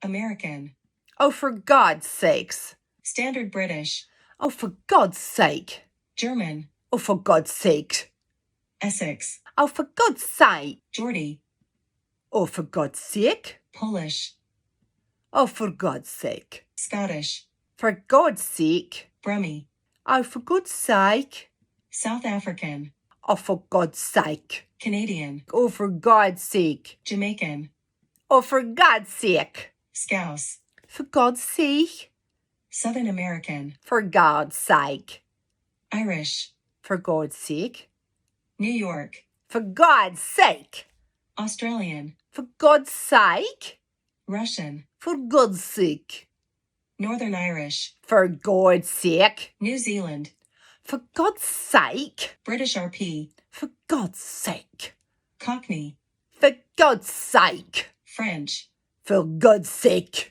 American. Oh, for God's sakes. Standard British. Oh, for God's sake. German. Oh, for God's sake. Essex. Oh, for God's sake. Geordie. Oh, for God's sake. Polish. Oh, for God's sake. Scottish. For God's sake. Brummie. Oh, for God's sake. South African. Oh, for God's sake. Canadian. Oh, for God's sake. Jamaican. Oh, for God's sake. Scouse. For God's sake. Southern American. For God's sake. Irish. For God's sake. New York. For God's sake. Australian. For God's sake. Russian. For God's sake. Northern Irish. For God's sake. New Zealand. For God's sake. British RP. For God's sake. Cockney. For God's sake. French. For God's sake.